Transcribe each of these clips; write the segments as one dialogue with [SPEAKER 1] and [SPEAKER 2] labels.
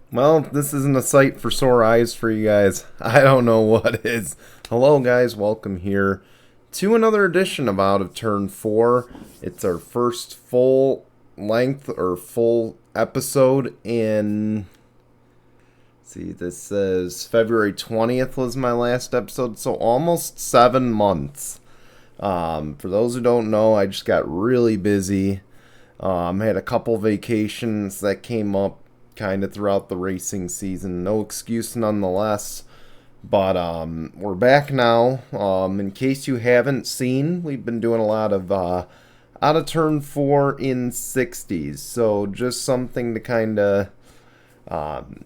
[SPEAKER 1] Well, this isn't a sight for sore eyes for you guys. I don't know what is. Hello, guys. Welcome here to another edition of Out of Turn 4. It's our first full length or full episode in. See, this says February 20th was my last episode, so almost 7 months. For those who don't know, I just got really busy. Had a couple vacations that came up kind of throughout the racing season. No excuse nonetheless. But we're back now. In case you haven't seen, we've been doing a lot of out of turn 4 in 60s. So just something to kind of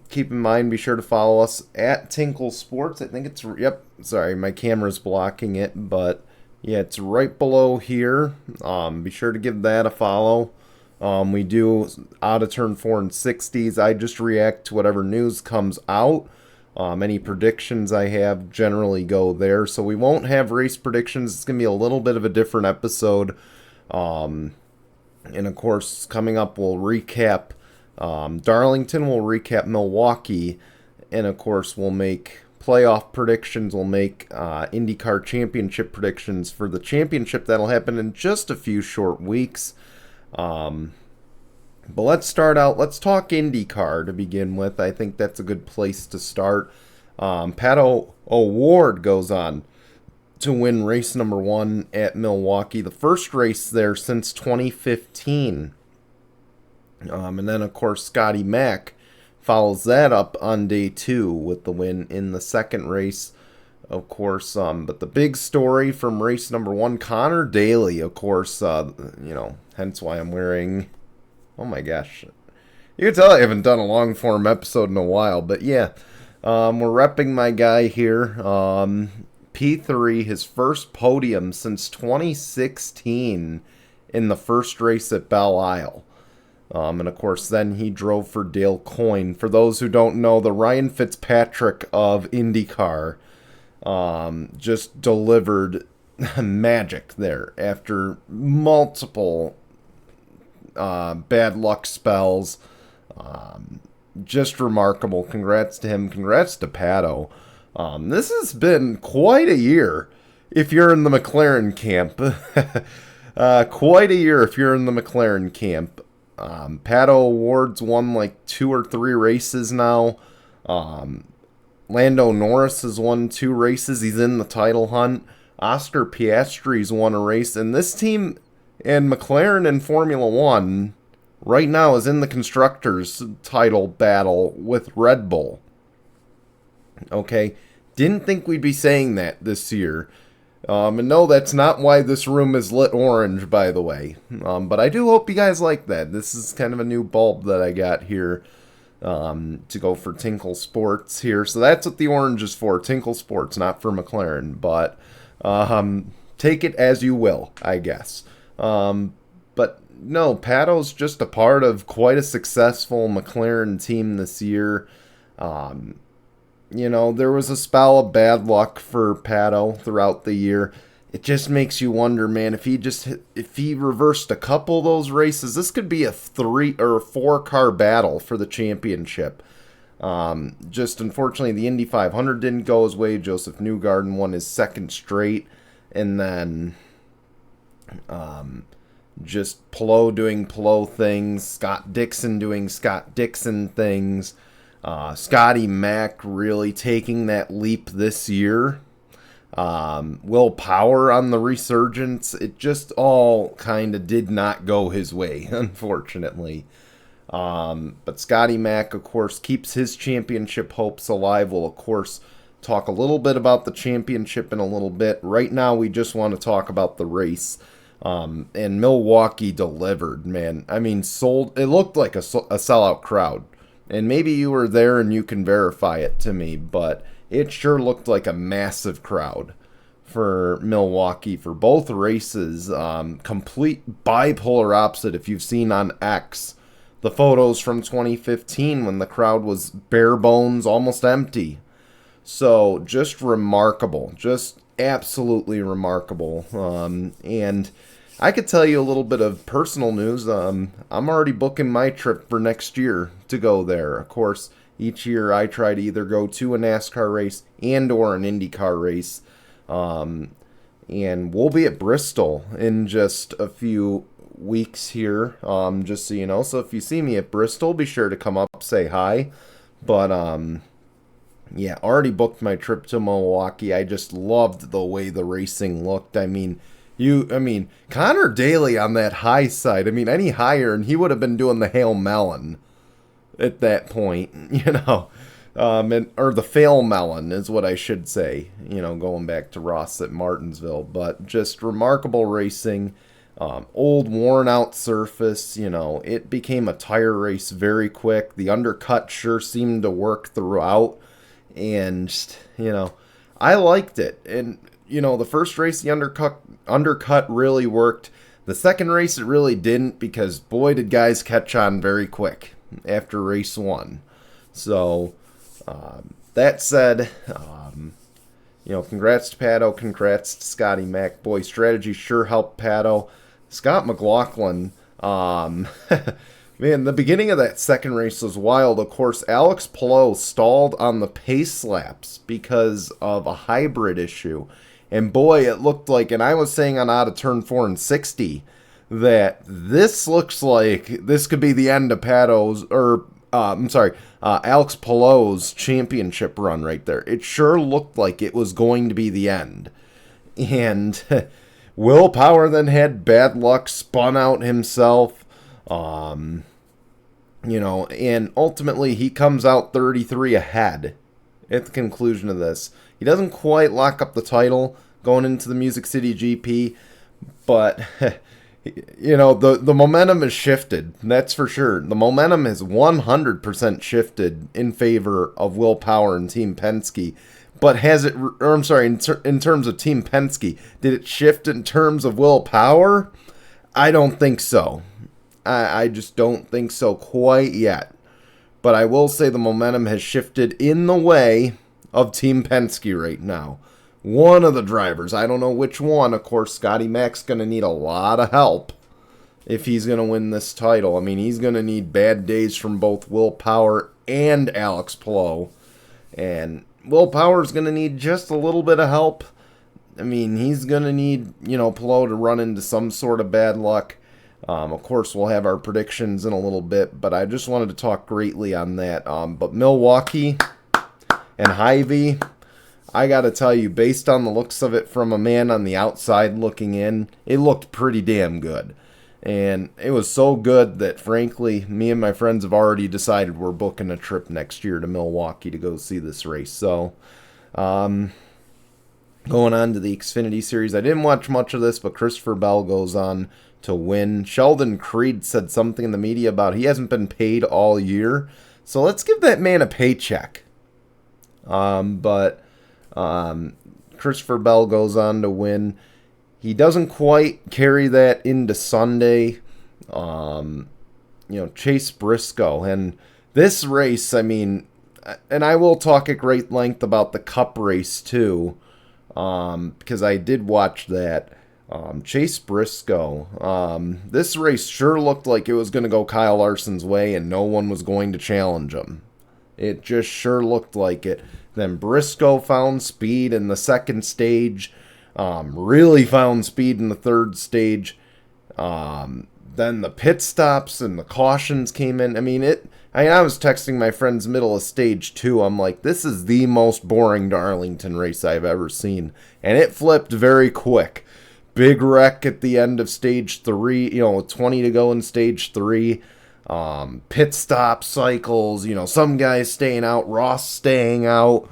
[SPEAKER 1] keep in mind. Be sure to follow us at Tinkle Sports. I think it's, yep, sorry, my camera's blocking it. But yeah, it's right below here. Be sure to give that a follow. We do out of turn 4 and 60s. I just react to whatever news comes out. Any predictions I have generally go there. So we won't have race predictions. It's going to be a little bit of a different episode. And of course, coming up, we'll recap Darlington. We'll recap Milwaukee. And of course, we'll make playoff predictions. We'll make IndyCar championship predictions for the championship. That'll happen in just a few short weeks. But let's start out. Let's talk IndyCar to begin with. I think that's a good place to start. Pato O'Ward goes on to win race number 1 at Milwaukee, the first race there since 2015. And then, of course, Scotty Mack follows that up on day 2 with the win in the second race. Of course, but the big story from race number 1, Connor Daly, of course, hence why I'm wearing, oh my gosh, you can tell I haven't done a long form episode in a while, but yeah, we're repping my guy here, P3, his first podium since 2016 in the first race at Belle Isle. And of course, then he drove for Dale Coyne. For those who don't know, the Ryan Fitzpatrick of IndyCar. Just delivered magic there after multiple bad luck spells. Just remarkable. Congrats to him. Congrats to Pato. This has been quite a year if you're in the McLaren camp. Quite a year if you're in the McLaren camp. Pato O'Ward's won like 2 or 3 races now. Lando Norris has won 2 races. He's in the title hunt. Oscar Piastri's won a race. And this team and McLaren in Formula 1 right now is in the Constructors' title battle with Red Bull. Okay? Didn't think we'd be saying that this year. And no, that's not why this room is lit orange, by the way. But I do hope you guys like that. This is kind of a new bulb that I got here. To go for Tinkle Sports here. So that's what the orange is for, Tinkle Sports, not for McLaren. But take it as you will, I guess. But no, Pato's just a part of quite a successful McLaren team this year. There was a spell of bad luck for Pato throughout the year. It just makes you wonder, man, if he reversed a couple of those races, this could be a 3 or 4 car battle for the championship. Just unfortunately, the Indy 500 didn't go his way. Joseph Newgarden won his second straight, and then just Palou doing Palou things, Scott Dixon doing Scott Dixon things, Scotty Mack really taking that leap this year. Will Power on the resurgence. It just all kind of did not go his way, unfortunately. But Scotty Mack, of course, keeps his championship hopes alive. We'll, of course, talk a little bit about the championship in a little bit. Right now, we just want to talk about the race. And Milwaukee delivered, man. I mean, it looked like a sellout crowd. And maybe you were there and you can verify it to me, but it sure looked like a massive crowd for Milwaukee for both races. Complete bipolar opposite if you've seen on X the photos from 2015 when the crowd was bare bones, almost empty. So just remarkable, just absolutely remarkable. And I could tell you a little bit of personal news. I'm already booking my trip for next year to go there. Of course, Each year I try to either go to a NASCAR race and or an IndyCar race. And we'll be at Bristol in just a few weeks here, just so you know. So if you see me at Bristol, be sure to come up, say hi. But yeah, already booked my trip to Milwaukee. I just loved the way the racing looked. I mean, Connor Daly on that high side. I mean, any higher and he would have been doing the Hail Melon at that point, or the fail melon is what I should say, going back to Ross at Martinsville. But just remarkable racing, old worn out surface, it became a tire race very quick. The undercut sure seemed to work throughout, and, I liked it. And, the first race, the undercut really worked. The second race, it really didn't, because boy, did guys catch on very quick after race one. So, that said, congrats to Pato, congrats to Scotty Mack. Boy, strategy sure helped Pato. Scott McLaughlin, man, the beginning of that second race was wild. Of course, Alex Palou stalled on the pace laps because of a hybrid issue. And boy, it looked like, and I was saying on out of turn 4 and 60, that this looks like this could be the end of Alex Palou's championship run right there. It sure looked like it was going to be the end. And Will Power then had bad luck, spun out himself, and ultimately he comes out 33 ahead at the conclusion of this. He doesn't quite lock up the title going into the Music City GP, but the momentum has shifted. That's for sure. The momentum has 100% shifted in favor of Will Power and Team Penske. But has it, or I'm sorry, in terms of Team Penske, did it shift in terms of Will Power? I don't think so. I just don't think so quite yet. But I will say the momentum has shifted in the way of Team Penske right now. One of the drivers, I don't know which one. Of course, Scotty Mack's going to need a lot of help if he's going to win this title. I mean, he's going to need bad days from both Will Power and Alex Palou. And Will Power's going to need just a little bit of help. I mean, he's going to need, Palou to run into some sort of bad luck. Of course, we'll have our predictions in a little bit, but I just wanted to talk greatly on that. But Milwaukee and Hy-Vee, I got to tell you, based on the looks of it from a man on the outside looking in, it looked pretty damn good. And it was so good that, frankly, me and my friends have already decided we're booking a trip next year to Milwaukee to go see this race. So, going on to the Xfinity Series, I didn't watch much of this, but Christopher Bell goes on to win. Sheldon Creed said something in the media about he hasn't been paid all year. So let's give that man a paycheck. But Christopher Bell goes on to win. He doesn't quite carry that into Sunday. Chase Briscoe. And this race, I mean, and I will talk at great length about the Cup race too, because I did watch that. Chase Briscoe. This race sure looked like it was going to go Kyle Larson's way and no one was going to challenge him. It just sure looked like it. Then Briscoe found speed in the second stage. Really found speed in the third stage. Then the pit stops and the cautions came in. I mean, I was texting my friends middle of stage 2. I'm like, this is the most boring Darlington race I've ever seen. And it flipped very quick. Big wreck at the end of stage 3, 20 to go in stage 3. Pit stop cycles, some guys staying out, Ross staying out.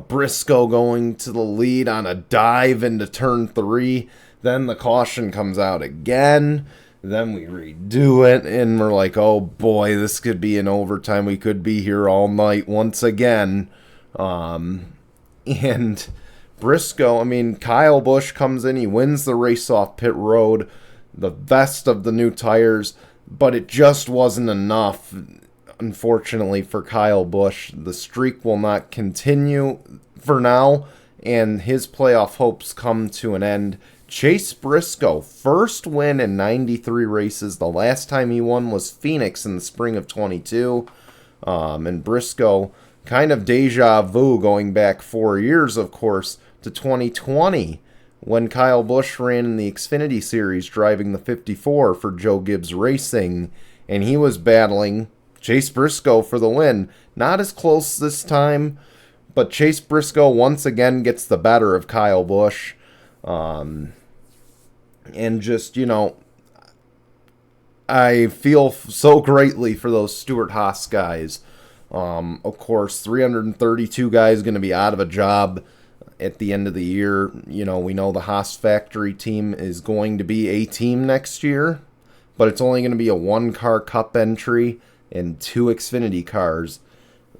[SPEAKER 1] Briscoe going to the lead on a dive into turn 3. Then the caution comes out again. Then we redo it, and we're like, oh boy, this could be an overtime. We could be here all night once again. And Briscoe, Kyle Busch comes in, he wins the race off pit road, the best of the new tires, but it just wasn't enough, unfortunately, for Kyle Busch. The streak will not continue for now, and his playoff hopes come to an end Chase Briscoe, first win in 93 races. The last time he won was Phoenix in the spring of 22. And Briscoe, kind of deja vu going back 4 years, of course, to 2020 when Kyle Busch ran in the Xfinity Series driving the 54 for Joe Gibbs Racing. And he was battling Chase Briscoe for the win. Not as close this time, but Chase Briscoe once again gets the better of Kyle Busch. And just, I feel so greatly for those Stewart-Haas guys. Of course, 332 guys going to be out of a job at the end of the year. We know the Haas factory team is going to be a team next year, but it's only going to be a 1-car cup entry and 2 Xfinity cars.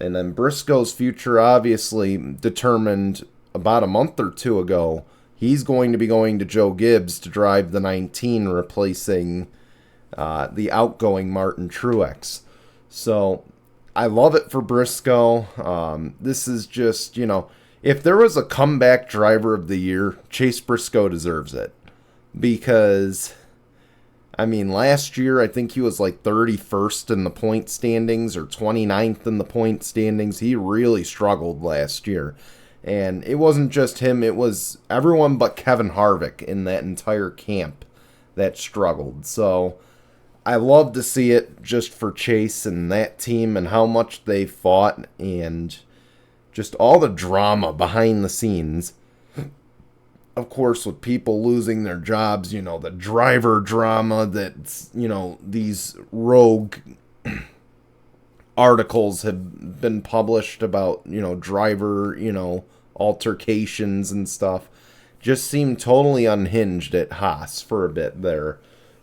[SPEAKER 1] And then Briscoe's future obviously determined about a month or two ago. He's going to be going to Joe Gibbs to drive the 19, replacing the outgoing Martin Truex. So I love it for Briscoe. This is just, if there was a comeback driver of the year, Chase Briscoe deserves it. Because, last year I think he was like 31st in the point standings or 29th in the point standings. He really struggled last year. And it wasn't just him, it was everyone but Kevin Harvick in that entire camp that struggled. So I love to see it just for Chase and that team and how much they fought and just all the drama behind the scenes. Of course, with people losing their jobs, the driver drama that's, these rogue articles have been published about, driver, altercations and stuff. Just seemed totally unhinged at Haas for a bit there.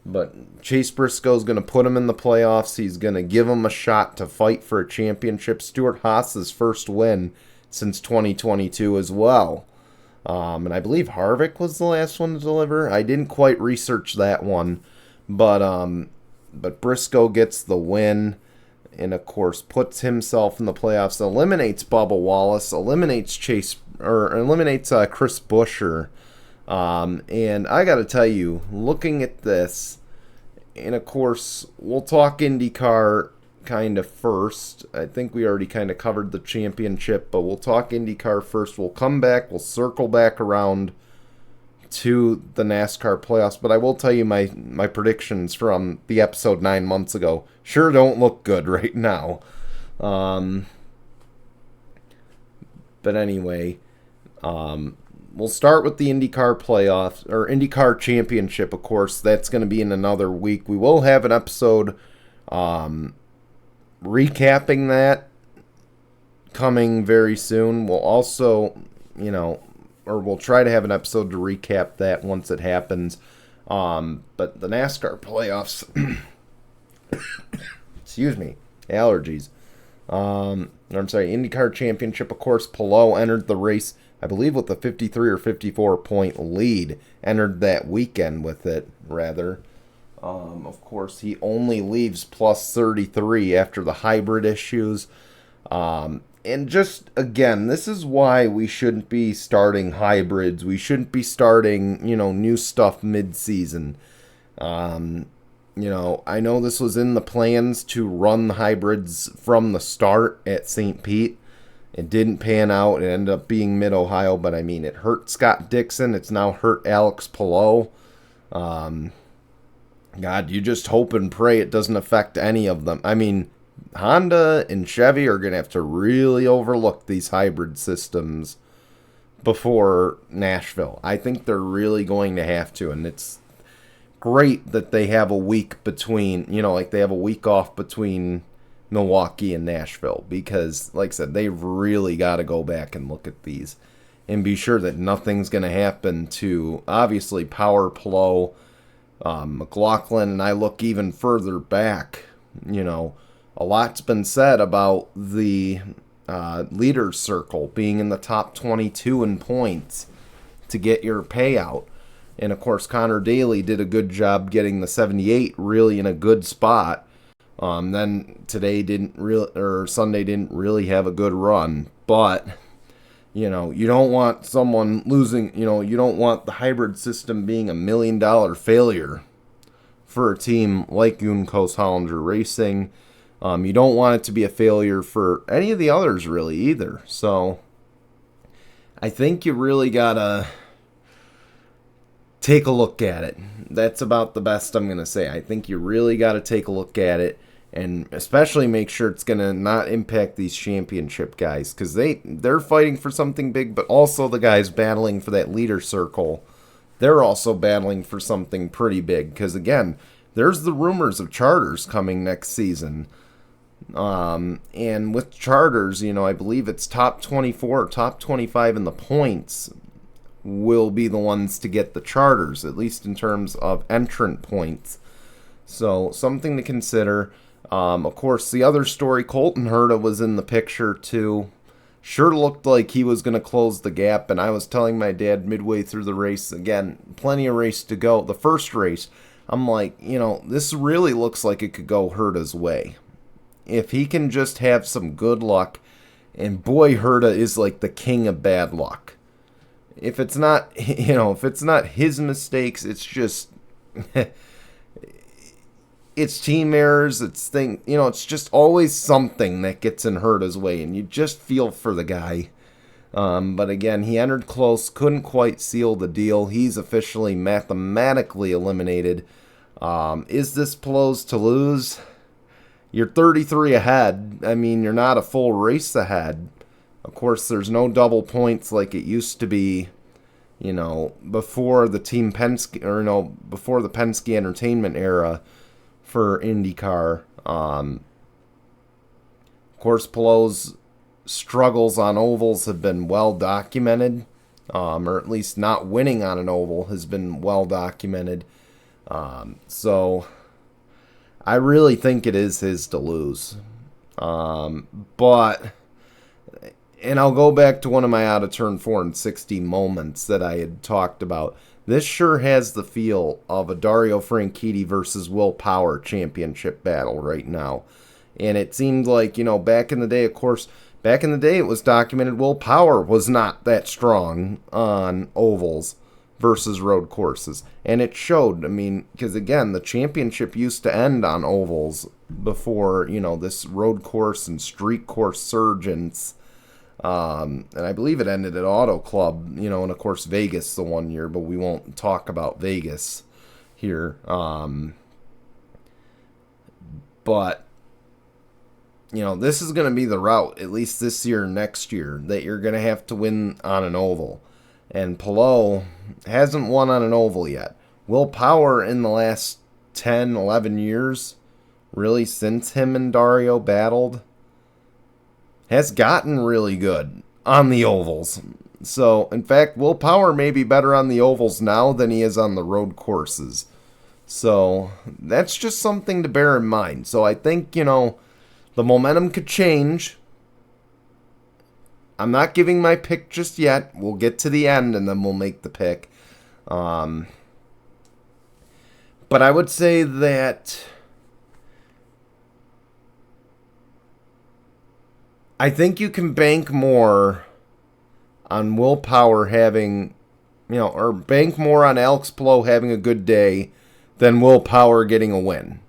[SPEAKER 1] But Chase Briscoe's going to put him in the playoffs. He's going to give him a shot to fight for a championship. Stewart-Haas's first win since 2022 as well. And I believe Harvick was the last one to deliver. I didn't quite research that one. But Briscoe gets the win. And, of course, puts himself in the playoffs, eliminates Bubba Wallace, eliminates Chris Buescher. And I got to tell you, looking at this, and, of course, we'll talk IndyCar kind of first. I think we already kind of covered the championship, but we'll talk IndyCar first. We'll come back, we'll circle back around to the NASCAR playoffs, but I will tell you my predictions from the episode 9 months ago sure don't look good right now. But anyway, we'll start with the IndyCar playoffs, or IndyCar championship, of course. That's going to be in another week. We will have an episode recapping that coming very soon. We'll also, or we'll try to have an episode to recap that once it happens. But the NASCAR playoffs, excuse me, allergies. I'm sorry, IndyCar championship, of course, Palou entered the race, I believe, with a 53 or 54 point lead. Entered that weekend with it, rather. Of course, he only leaves plus 33 after the hybrid issues. And just, again, this is why we shouldn't be starting hybrids. We shouldn't be starting, new stuff mid-season. I know this was in the plans to run the hybrids from the start at St. Pete. It didn't pan out. It ended up being mid-Ohio, but, it hurt Scott Dixon. It's now hurt Alex Palou. God, you just hope and pray it doesn't affect any of them. Honda and Chevy are going to have to really overlook these hybrid systems before Nashville. I think they're really going to have to, and it's great that they have a week between, they have a week off between Milwaukee and Nashville, because, like I said, they've really got to go back and look at these and be sure that nothing's going to happen to, obviously, Power Palou, McLaughlin, and I look even further back, a lot's been said about the leaders circle being in the top 22 in points to get your payout. And, of course, Connor Daly did a good job getting the 78 really in a good spot. Then Sunday didn't really have a good run. But You don't want someone losing, you don't want the hybrid system being $1 million failure for a team like Juncos Hollinger Racing. You don't want it to be a failure for any of the others really either. So I think you really gotta take a look at it. That's about the best I'm going to say. I think you really got to take a look at it and especially make sure it's going to not impact these championship guys because they're fighting for something big, but also the guys battling for that leader circle, they're also battling for something pretty big because, again, there's the rumors of charters coming next season. And with charters, I believe it's top 24, top 25 in the points will be the ones to get the charters, at least in terms of entrant points. So something to consider. Of course, the other story, Colton Herta was in the picture too. Sure looked like he was going to close the gap, and I was telling my dad midway through the race, again, plenty of race to go. The first race, I'm like, this really looks like it could go Herta's way. If he can just have some good luck, and boy, Herta is like the king of bad luck. If it's not, if it's not his mistakes, it's just, it's team errors, it's just always something that gets in Herta's way, and you just feel for the guy. But again, he entered close, couldn't quite seal the deal. He's officially mathematically eliminated. Is this Pelot's to lose? You're 33 ahead. I mean, you're not a full race ahead. Of course, there's no double points like it used to be, before the Team Penske, before the Penske Entertainment era for IndyCar. Of course, Pelot's struggles on ovals have been well documented, or at least not winning on an oval has been well documented. So I really think it is his to lose. But... And I'll go back to one of my out of turn 4 and 60 moments that I had talked about. This sure has the feel of a Dario Franchitti versus Will Power championship battle right now. And it seemed like, back in the day, of course, it was documented Will Power was not that strong on ovals versus road courses. And it showed, because again, the championship used to end on ovals before, this road course and street course surgence. And I believe it ended at Auto Club, and of course Vegas the one year, but we won't talk about Vegas here. But, this is going to be the route, at least this year and next year, that you're going to have to win on an oval. And Pelot hasn't won on an oval yet. Will Power in the last 10, 11 years, really since him and Dario battled, has gotten really good on the ovals. So, in fact, Will Power may be better on the ovals now than he is on the road courses. So, that's just something to bear in mind. So, I think, the momentum could change. I'm not giving my pick just yet. We'll get to the end and then we'll make the pick. But I would say that I think you can bank more on Will Power having, or bank more on Alex Pelot having a good day than Will Power getting a win.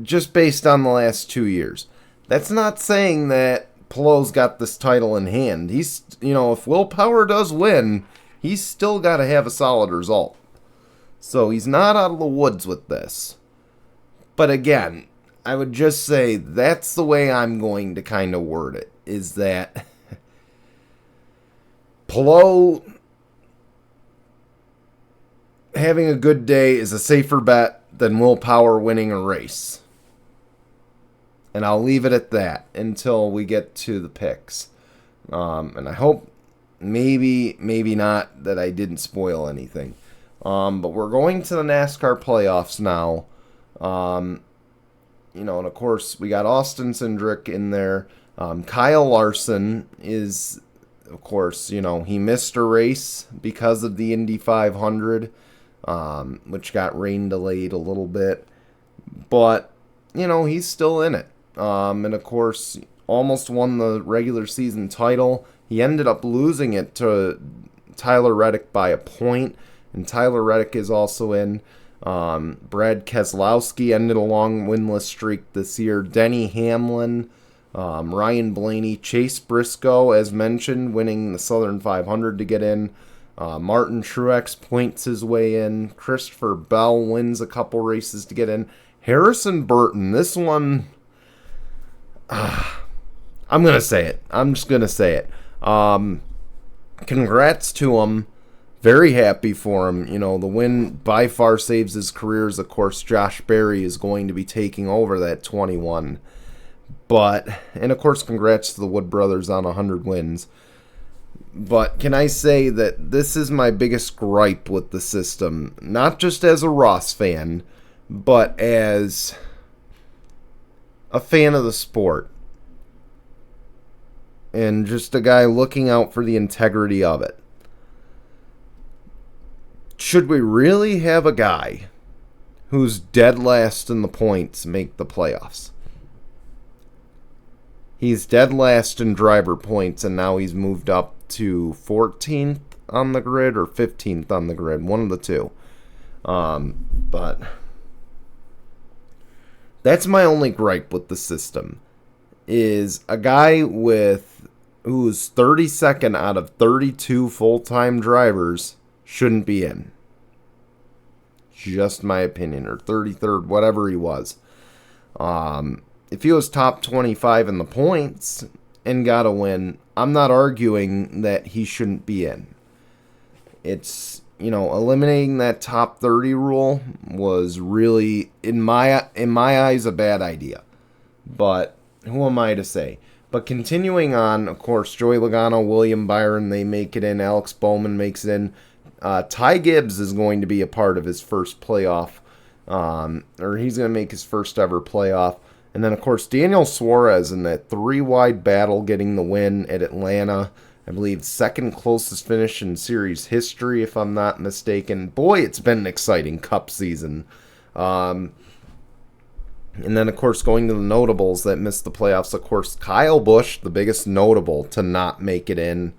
[SPEAKER 1] Just based on the last 2 years. That's not saying that Pelot's got this title in hand. He's, if Will Power does win, he's still got to have a solid result. So he's not out of the woods with this. But again, I would just say that's the way I'm going to kind of word it, is that Pelot having a good day is a safer bet than Will Power winning a race. And I'll leave it at that until we get to the picks. And I hope maybe not that I didn't spoil anything. But we're going to the NASCAR playoffs now. And of course, we got Austin Cindric in there. Kyle Larson is, of course, he missed a race because of the Indy 500, which got rain delayed a little bit. But, he's still in it. And of course, almost won the regular season title. He ended up losing it to Tyler Reddick by a point, and Tyler Reddick is also in. Brad Keselowski ended a long winless streak this year. Denny Hamlin, Ryan Blaney, Chase Briscoe, as mentioned, winning the Southern 500 to get in. Martin Truex points his way in. Christopher Bell wins a couple races to get in. Harrison Burton, this one, I'm going to say it. I'm just going to say it. Congrats to him. Very happy for him. You know, the win by far saves his career. Of course, Josh Berry is going to be taking over that 21. And of course, congrats to the Wood brothers on 100 wins. But can I say that this is my biggest gripe with the system? Not just as a Ross fan, but as a fan of the sport. And just a guy looking out for the integrity of it. Should we really have a guy who's dead last in the points make the playoffs? He's dead last in driver points, and now he's moved up to 14th on the grid or 15th on the grid. One of the two. But that's my only gripe with the system. Is a guy who's 32nd out of 32 full-time drivers shouldn't be in. Just my opinion. Or 33rd, whatever he was. If he was top 25 in the points and got a win, I'm not arguing that he shouldn't be in. It's, eliminating that top 30 rule was really, in my eyes, a bad idea. But who am I to say? But continuing on, of course, Joey Logano, William Byron, they make it in. Alex Bowman makes it in. Ty Gibbs is going to be a part of his first playoff. Or he's going to make his first ever playoff. And then, of course, Daniel Suarez in that 3-wide battle getting the win at Atlanta. I believe second closest finish in series history, if I'm not mistaken. Boy, it's been an exciting Cup season. And then, of course, going to the notables that missed the playoffs. Of course, Kyle Busch, the biggest notable to not make it in.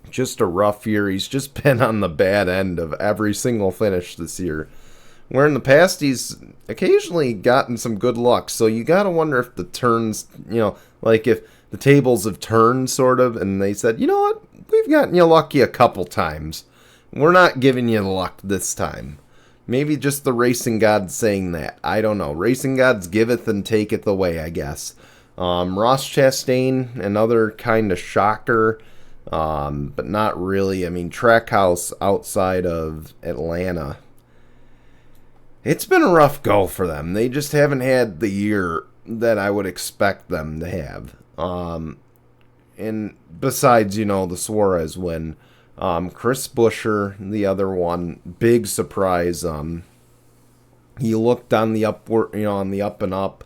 [SPEAKER 1] Just a rough year. He's just been on the bad end of every single finish this year. Where in the past, he's occasionally gotten some good luck. So you got to wonder if the turns, like if the tables have turned, sort of, and they said, you know what, we've gotten you lucky a couple times. We're not giving you the luck this time. Maybe just the racing gods saying that. I don't know. Racing gods giveth and taketh away, I guess. Ross Chastain, another kind of shocker, but not really. I mean, Trackhouse outside of Atlanta, it's been a rough go for them. They just haven't had the year that I would expect them to have. And besides, the Suarez win, Chris Buescher, the other one, big surprise. He looked on the upward, on the up and up.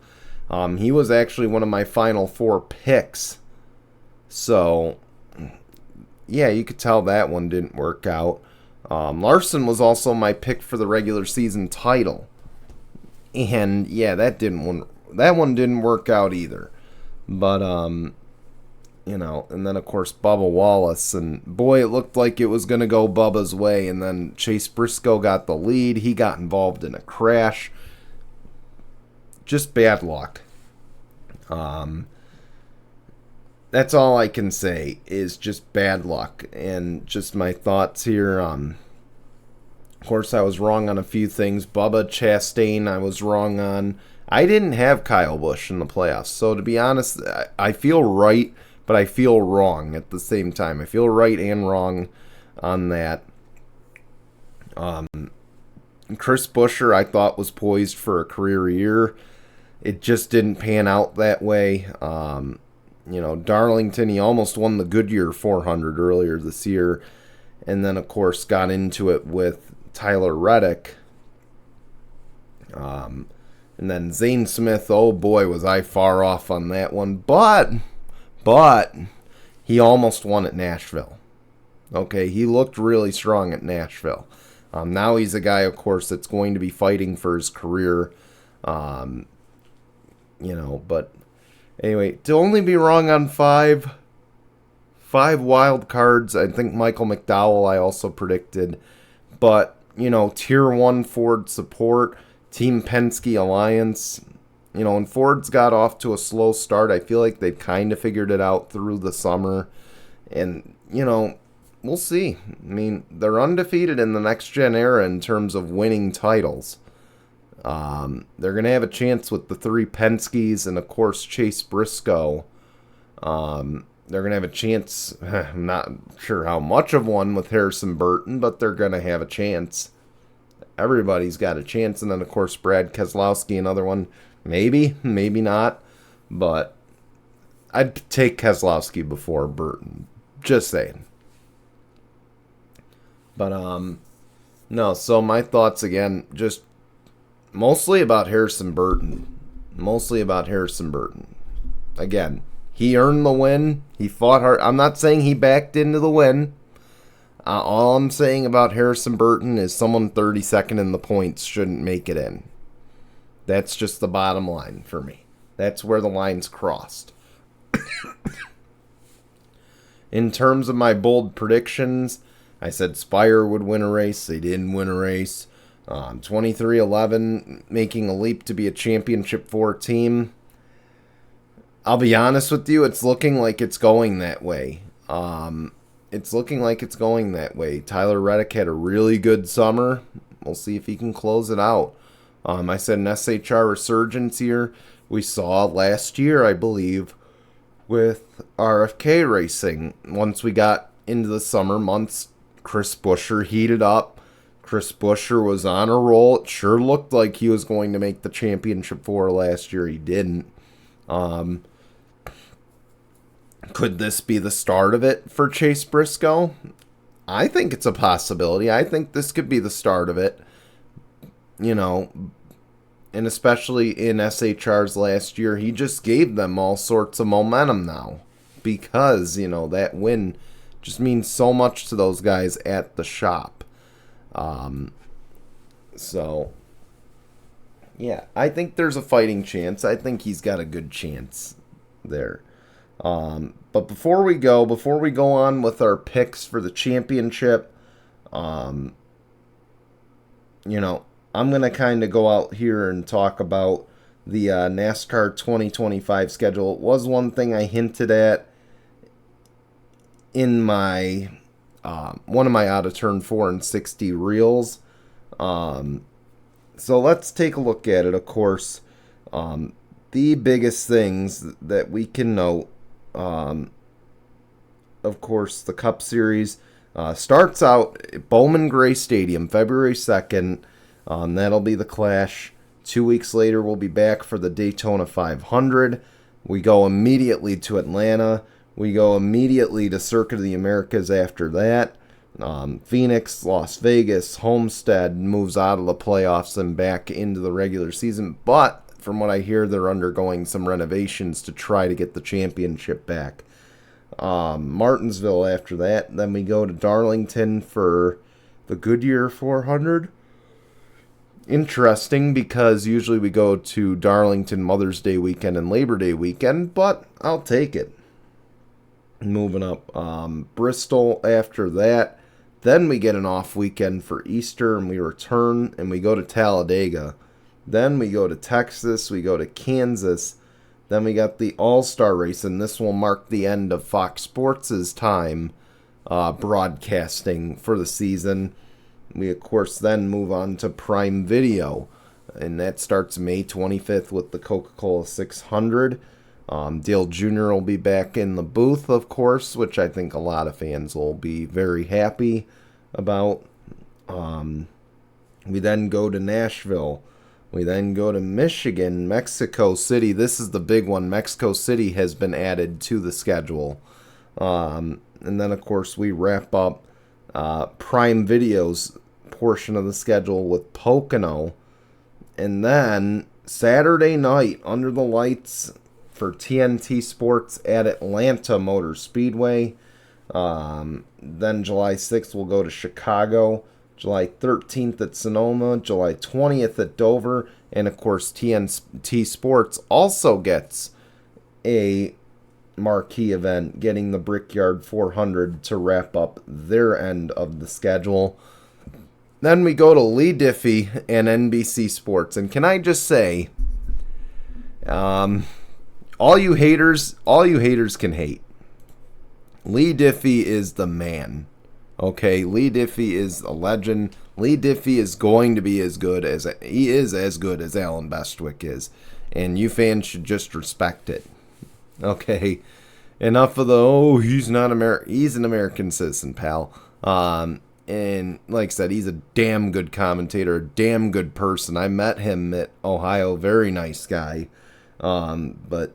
[SPEAKER 1] He was actually one of my final 4 picks. So, yeah, you could tell that one didn't work out. Larson was also my pick for the regular season title. And, yeah, that one didn't work out either. But, and then, of course, Bubba Wallace. And, boy, it looked like it was going to go Bubba's way. And then Chase Briscoe got the lead. He got involved in a crash. Just bad luck. That's all I can say is just bad luck. And just my thoughts here. Of course, I was wrong on a few things. Bubba Chastain, I was wrong on. I didn't have Kyle Busch in the playoffs. So, to be honest, I feel right, but I feel wrong at the same time. I feel right and wrong on that. Chris Buescher, I thought, was poised for a career year. It just didn't pan out that way. Darlington, he almost won the Goodyear 400 earlier this year. And then, of course, got into it with Tyler Reddick. And then Zane Smith, oh boy, was I far off on that one. But he almost won at Nashville. Okay, he looked really strong at Nashville. Now he's a guy, of course, that's going to be fighting for his career. But Anyway, to only be wrong on five wild cards. I think Michael McDowell I also predicted. But, Tier 1 Ford support, Team Penske Alliance. And Ford's got off to a slow start. I feel like they've kind of figured it out through the summer. And, we'll see. I mean, they're undefeated in the next gen era in terms of winning titles. They're going to have a chance with the three Penskes and, of course, Chase Briscoe. They're going to have a chance. I'm not sure how much of one with Harrison Burton, but they're going to have a chance. Everybody's got a chance. And then, of course, Brad Keselowski, another one. Maybe, maybe not. But I'd take Keselowski before Burton. Just saying. But, no, so my thoughts, again, just mostly about Harrison Burton. Again, he earned the win. He fought hard. I'm not saying he backed into the win. All I'm saying about Harrison Burton is someone 32nd in the points shouldn't make it in. That's just the bottom line for me. That's where the line's crossed. In terms of my bold predictions, I said Spire would win a race. They didn't win a race. 23-11, making a leap to be a championship 4 team. I'll be honest with you, it's looking like it's going that way. Tyler Reddick had a really good summer. We'll see if he can close it out. I said an SHR resurgence here. We saw last year, I believe, with RFK racing. Once we got into the summer months, Chris Buescher heated up. Chris Buescher was on a roll. It sure looked like he was going to make the championship 4 last year. He didn't. Could this be the start of it for Chase Briscoe? I think it's a possibility. I think this could be the start of it. And especially in SHR's last year, he just gave them all sorts of momentum now. Because, that win just means so much to those guys at the shop. So, yeah, I think there's a fighting chance. I think he's got a good chance there. But before we go on with our picks for the championship, I'm going to kind of go out here and talk about the NASCAR 2025 schedule. It was one thing I hinted at in my one of my out of turn 4 and 60 reels. So let's take a look at it. Of course, the biggest things that we can note, of course, the Cup Series starts out at Bowman Gray Stadium, February 2nd. That'll be the Clash. 2 weeks later, we'll be back for the Daytona 500. We go immediately to Atlanta. We go immediately to Circuit of the Americas after that. Phoenix, Las Vegas, Homestead moves out of the playoffs and back into the regular season. But from what I hear, they're undergoing some renovations to try to get the championship back. Martinsville after that. Then we go to Darlington for the Goodyear 400. Interesting, because usually we go to Darlington Mother's Day weekend and Labor Day weekend, but I'll take it. Moving up, Bristol after that. Then we get an off weekend for Easter, and we return, and we go to Talladega. Then we go to Texas, we go to Kansas. Then we got the All-Star race, and this will mark the end of Fox Sports' time broadcasting for the season. We, of course, then move on to Prime Video, and that starts May 25th with the Coca-Cola 600. Dale Jr. will be back in the booth, of course, which I think a lot of fans will be very happy about. We then go to Nashville. We then go to Michigan, Mexico City. This is the big one. Mexico City has been added to the schedule. And then, of course, we wrap up Prime Video's portion of the schedule with Pocono. And then Saturday night, under the lights for TNT Sports at Atlanta Motor Speedway. Then July 6th, we'll go to Chicago. July 13th at Sonoma. July 20th at Dover. And, of course, TNT Sports also gets a marquee event, getting the Brickyard 400 to wrap up their end of the schedule. Then we go to Lee Diffie and NBC Sports. And can I just say, all you haters can hate. Lee Diffie is the man. Okay, Lee Diffie is a legend. Lee Diffie is going to be as good as Alan Bestwick is, and you fans should just respect it. Okay, enough of the he's not American. He's an American citizen, pal. And like I said, he's a damn good commentator, a damn good person. I met him at Ohio, very nice guy. But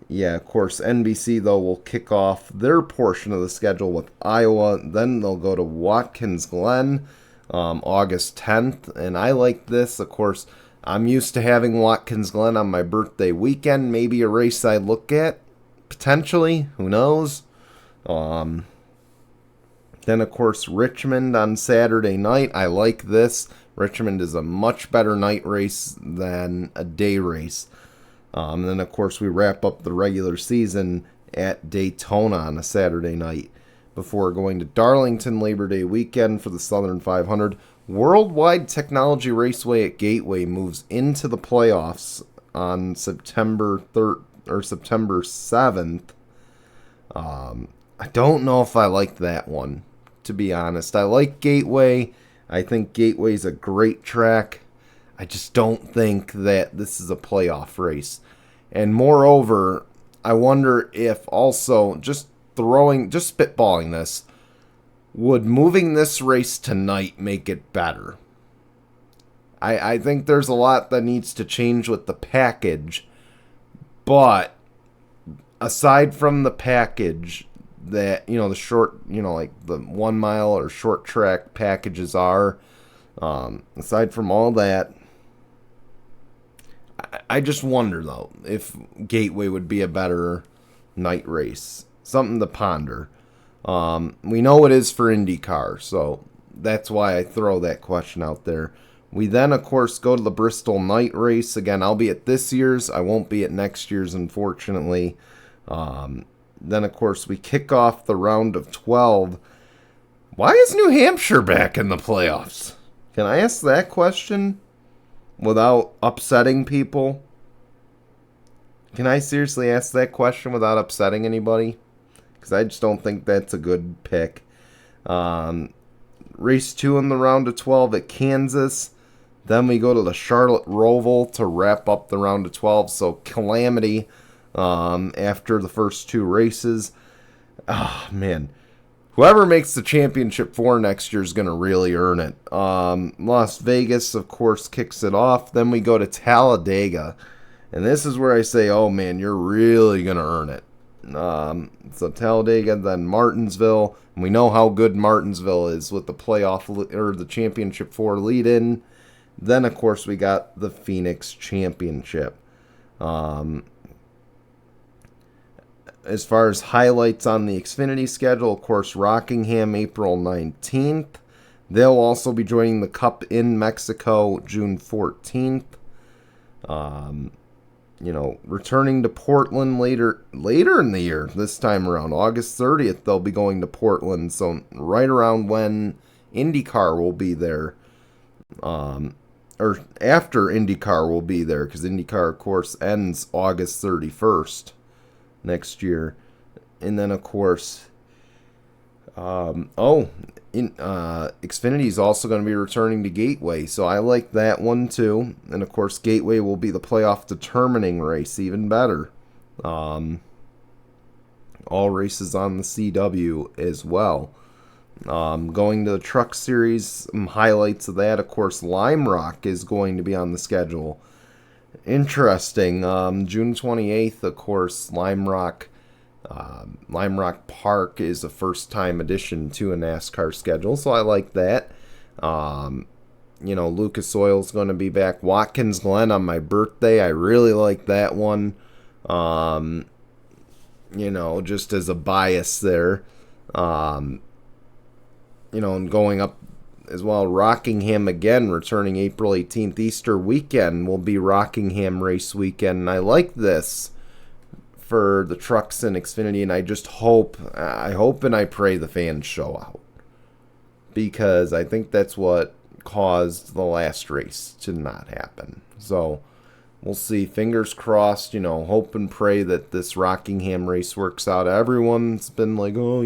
[SPEAKER 1] yeah, of course, NBC, though, will kick off their portion of the schedule with Iowa. Then they'll go to Watkins Glen August 10th. And I like this. Of course, I'm used to having Watkins Glen on my birthday weekend. Maybe a race I look at, potentially. Who knows? Then, of course, Richmond on Saturday night. I like this. Richmond is a much better night race than a day race. And then, of course, we wrap up the regular season at Daytona on a Saturday night before going to Darlington Labor Day weekend for the Southern 500. Worldwide Technology Raceway at Gateway moves into the playoffs on September 3rd or September 7th. I don't know if I like that one, to be honest. I like Gateway. I think Gateway's a great track. I just don't think that this is a playoff race. And moreover, I wonder if also, just spitballing this, would moving this race tonight make it better? I think there's a lot that needs to change with the package. But aside from the package that, the short, like the 1 mile or short track packages are, aside from all that, I just wonder, though, if Gateway would be a better night race. Something to ponder. We know it is for IndyCar, so that's why I throw that question out there. We then, of course, go to the Bristol night race. Again, I'll be at this year's. I won't be at next year's, unfortunately. Then, of course, we kick off the round of 12. Why is New Hampshire back in the playoffs? Can I ask that question without upsetting people? Can I seriously ask that question without upsetting anybody? Because I just don't think that's a good pick. Race 2 in the round of 12 at Kansas. Then we go to the Charlotte Roval to wrap up the round of 12. So calamity after the first 2 races. Oh, man. Whoever makes the championship 4 next year is going to really earn it. Las Vegas, of course, kicks it off. Then we go to Talladega. And this is where I say, oh, man, you're really going to earn it. So Talladega, then Martinsville. And we know how good Martinsville is with the playoff or the championship 4 lead-in. Then, of course, we got the Phoenix Championship. As far as highlights on the Xfinity schedule, of course, Rockingham, April 19th. They'll also be joining the Cup in Mexico, June 14th. Returning to Portland later in the year, this time around, August 30th, they'll be going to Portland. So right around when IndyCar will be there. Or after IndyCar will be there, because IndyCar, of course, ends August 31st. Next year. And then, of course, Xfinity is also going to be returning to Gateway, so I like that one too. And of course, Gateway will be the playoff determining race, even better. All races on the CW as well. Going to the Truck Series, some highlights of that. Of course, Lime Rock is going to be on the schedule. Interesting. June 28th, of course, Lime Rock Park is a first-time addition to a NASCAR schedule, so I like that. Lucas Oil's going to be back. Watkins Glen on my birthday, I really like that one. Just as a bias there. And going up as well, Rockingham again, returning April 18th. Easter weekend will be Rockingham race weekend, and I like this for the trucks in Xfinity, and I just hope and I pray the fans show out. Because I think that's what caused the last race to not happen. So we'll see. Fingers crossed, hope and pray that this Rockingham race works out. Everyone's been like, oh,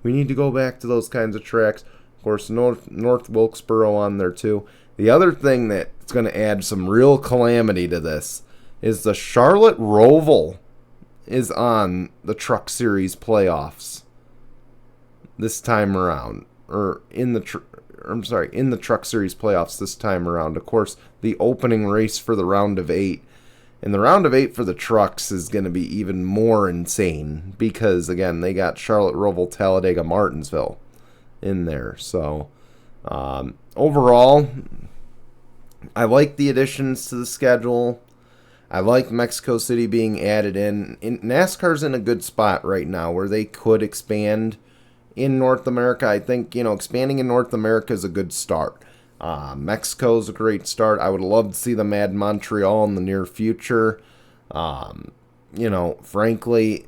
[SPEAKER 1] we need to go back to those kinds of tracks. Of course, North Wilkesboro on there too. The other thing that's going to add some real calamity to this is the Charlotte Roval is on the Truck Series playoffs this time around. Or in the Truck Series playoffs this time around. Of course, the opening race for the round of 8. And the round of 8 for the trucks is going to be even more insane because, again, they got Charlotte Roval, Talladega, Martinsville in there. So, overall, I like the additions to the schedule. I like Mexico City being added in. NASCAR's in a good spot right now where they could expand in North America. I think, expanding in North America is a good start. Mexico's a great start. I would love to see them add Montreal in the near future. Frankly,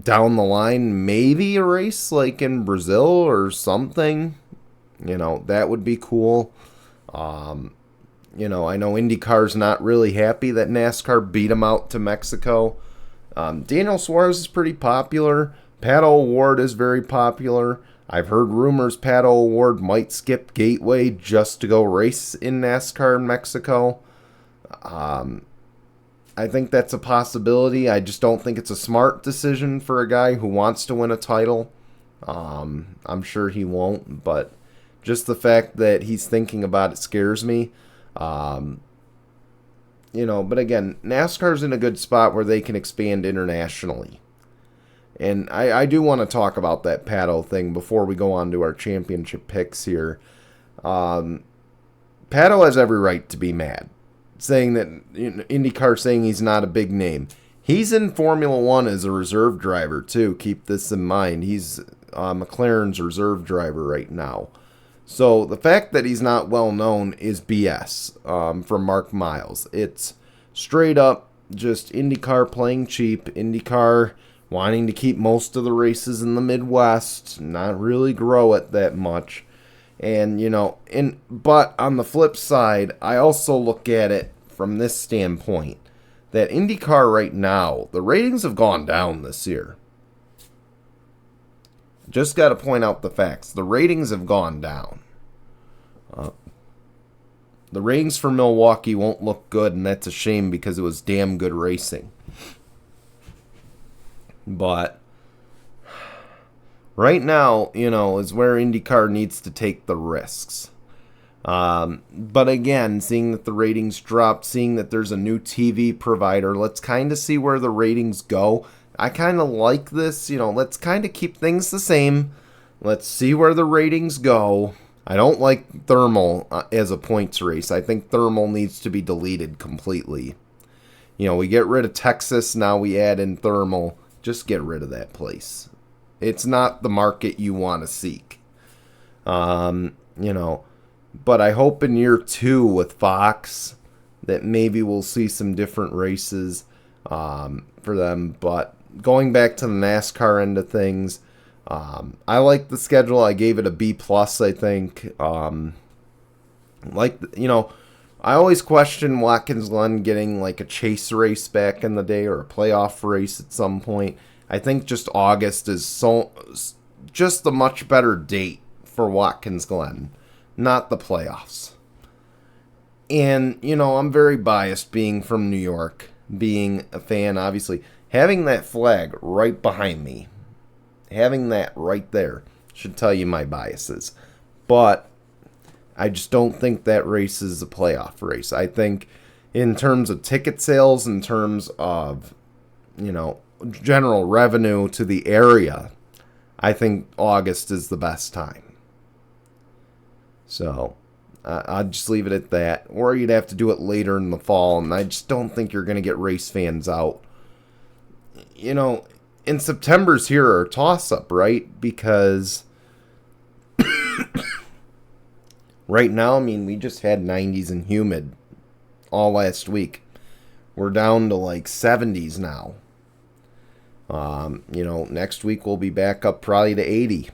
[SPEAKER 1] down the line, maybe a race like in Brazil or something. That would be cool. I know IndyCar's not really happy that NASCAR beat them out to Mexico. Daniel Suarez is pretty popular. Pato O'Ward is very popular. I've heard rumors Pato O'Ward might skip Gateway just to go race in NASCAR in Mexico. I think that's a possibility. I just don't think it's a smart decision for a guy who wants to win a title. I'm sure he won't, but just the fact that he's thinking about it scares me. But again, NASCAR's in a good spot where they can expand internationally. And I do want to talk about that Pato thing before we go on to our championship picks here. Pato has every right to be mad, saying that IndyCar saying he's not a big name. He's in Formula One as a reserve driver too. Keep this in mind. He's McLaren's reserve driver right now. So the fact that he's not well known is BS from Mark Miles. It's straight up just IndyCar playing cheap. IndyCar wanting to keep most of the races in the Midwest, not really grow it that much. And, but on the flip side, I also look at it from this standpoint, that IndyCar right now, the ratings have gone down this year. Just got to point out the facts. The ratings have gone down. The ratings for Milwaukee won't look good, and that's a shame because it was damn good racing. But right now, is where IndyCar needs to take the risks. But again, seeing that the ratings dropped, seeing that there's a new TV provider, let's kind of see where the ratings go. I kind of like this, let's kind of keep things the same. Let's see where the ratings go. I don't like Thermal as a points race. I think Thermal needs to be deleted completely. We get rid of Texas, now we add in Thermal. Just get rid of that place. It's not the market you want to seek. But I hope in year 2 with Fox that maybe we'll see some different races for them. But going back to the NASCAR end of things, I like the schedule. I gave it a B+, I think. I always question Watkins Glen getting like a chase race back in the day or a playoff race at some point. I think just August is just a much better date for Watkins Glen, not the playoffs. And, I'm very biased being from New York, being a fan, obviously. Having that flag right behind me, having that right there should tell you my biases. But I just don't think that race is a playoff race. I think in terms of ticket sales, in terms of, general revenue to the area, I think August is the best time. So I'll just leave it at that. Or you'd have to do it later in the fall, and I just don't think you're going to get race fans out. In September's here are a toss-up, right? Because right now, we just had 90s and humid all last week. We're down to like 70s now. Next week we'll be back up probably to 80.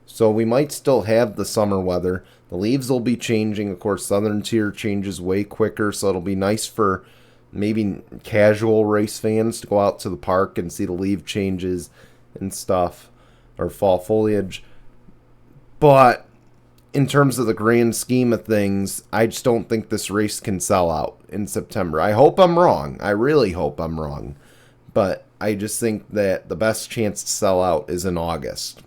[SPEAKER 1] So we might still have the summer weather. The leaves will be changing. Of course, Southern Tier changes way quicker, so it'll be nice for maybe casual race fans to go out to the park and see the leaf changes and stuff, or fall foliage. But in terms of the grand scheme of things, I just don't think this race can sell out in September. I hope I'm wrong. I really hope I'm wrong. But I just think that the best chance to sell out is in August.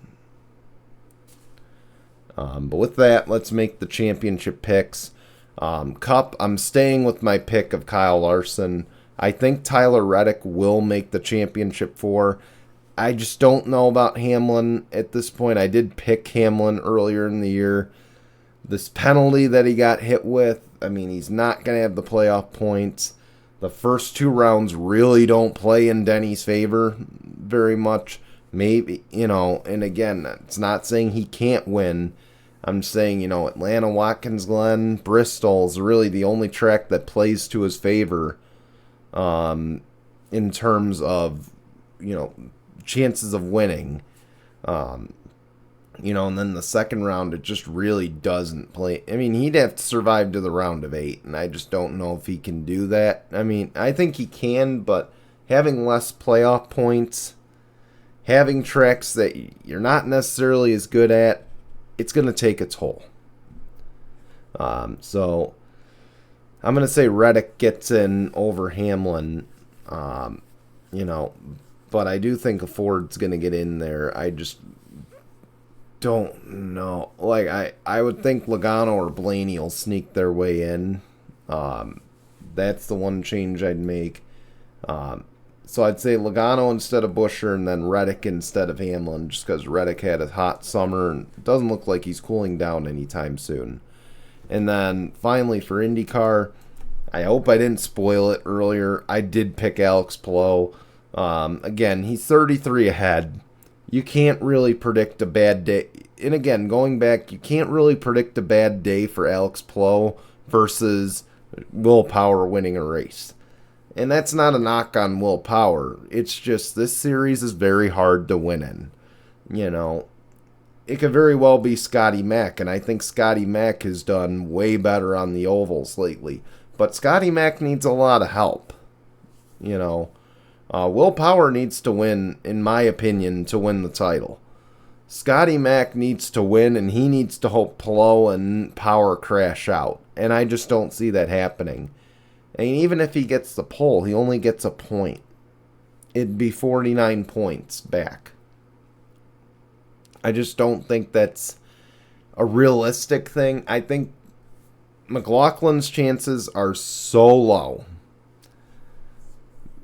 [SPEAKER 1] But with that, let's make the championship picks. Cup, I'm staying with my pick of Kyle Larson. I think Tyler Reddick will make the championship 4. I just don't know about Hamlin at this point. I did pick Hamlin earlier in the year. This penalty that he got hit with, I mean, he's not going to have the playoff points. The first 2 rounds really don't play in Denny's favor very much. Maybe, and again, it's not saying he can't win. I'm saying, Atlanta, Watkins Glen, Bristol is really the only track that plays to his favor in terms of, chances of winning. And then the second round, it just really doesn't play. I mean, he'd have to survive to the round of 8, and I just don't know if he can do that. I mean, I think he can, but having less playoff points, having tracks that you're not necessarily as good at, it's going to take a toll. So I'm going to say Reddick gets in over Hamlin, but I do think Ford's going to get in there. I just don't know. Like, I would think Logano or Blaney will sneak their way in. That's the one change I'd make. So I'd say Logano instead of Buescher, and then Reddick instead of Hamlin, just because Reddick had a hot summer and it doesn't look like he's cooling down anytime soon. And then finally for IndyCar, I hope I didn't spoil it earlier. I did pick Alex Palou. Again, he's 33 ahead. You can't really predict a bad day. And again, going back, you can't really predict a bad day for Alex Palou versus Will Power winning a race. And that's not a knock on Will Power. It's just this series is very hard to win in. It could very well be Scotty Mack, and I think Scotty Mack has done way better on the ovals lately. But Scotty Mack needs a lot of help. Will Power needs to win, in my opinion, to win the title. Scotty Mack needs to win, and he needs to hope Palou and Power crash out. And I just don't see that happening. And even if he gets the pole, he only gets a point. It'd be 49 points back. I just don't think that's a realistic thing. I think McLaughlin's chances are so low.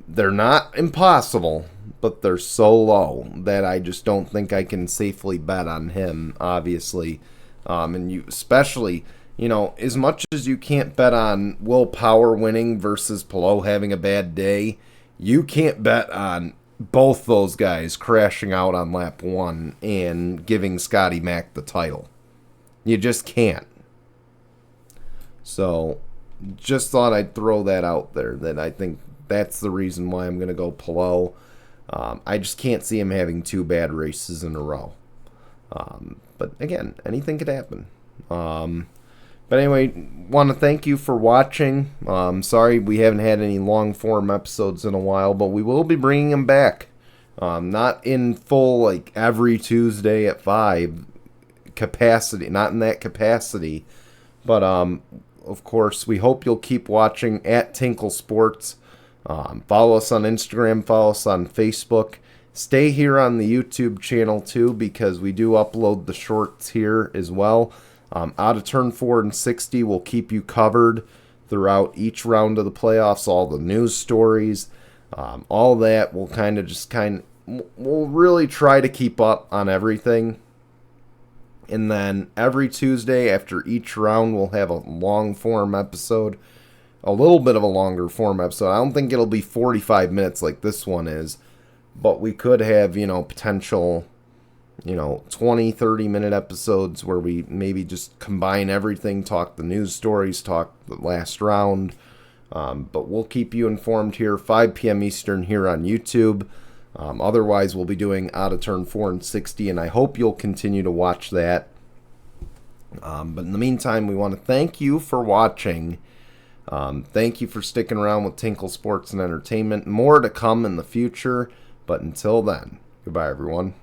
[SPEAKER 1] They're not impossible, but they're so low that I just don't think I can safely bet on him, obviously. And you especially... as much as you can't bet on Will Power winning versus Palou having a bad day, you can't bet on both those guys crashing out on lap 1 and giving Scotty Mack the title. You just can't. So, just thought I'd throw that out there, that I think that's the reason why I'm going to go Palou. I just can't see him having 2 bad races in a row. But again, anything could happen. But anyway, want to thank you for watching. Sorry we haven't had any long-form episodes in a while, but we will be bringing them back. Not in full, like, every Tuesday at 5 capacity. Not in that capacity. But, of course, we hope you'll keep watching at Tinkle Sports. Follow us on Instagram. Follow us on Facebook. Stay here on the YouTube channel, too, because we do upload the shorts here as well. Out of turn 4 and 60 will keep you covered throughout each round of the playoffs, all the news stories, all that. We'll really try to keep up on everything. And then every Tuesday after each round, we'll have a long form episode, a little bit of a longer form episode. I don't think it'll be 45 minutes like this one is, but we could have, potential 20, 30-minute episodes where we maybe just combine everything, talk the news stories, talk the last round. But we'll keep you informed here, 5 p.m. Eastern here on YouTube. Otherwise, we'll be doing out of turn 4 and 60, and I hope you'll continue to watch that. But in the meantime, we want to thank you for watching. Thank you for sticking around with Tinkle Sports and Entertainment. More to come in the future, but until then, goodbye, everyone.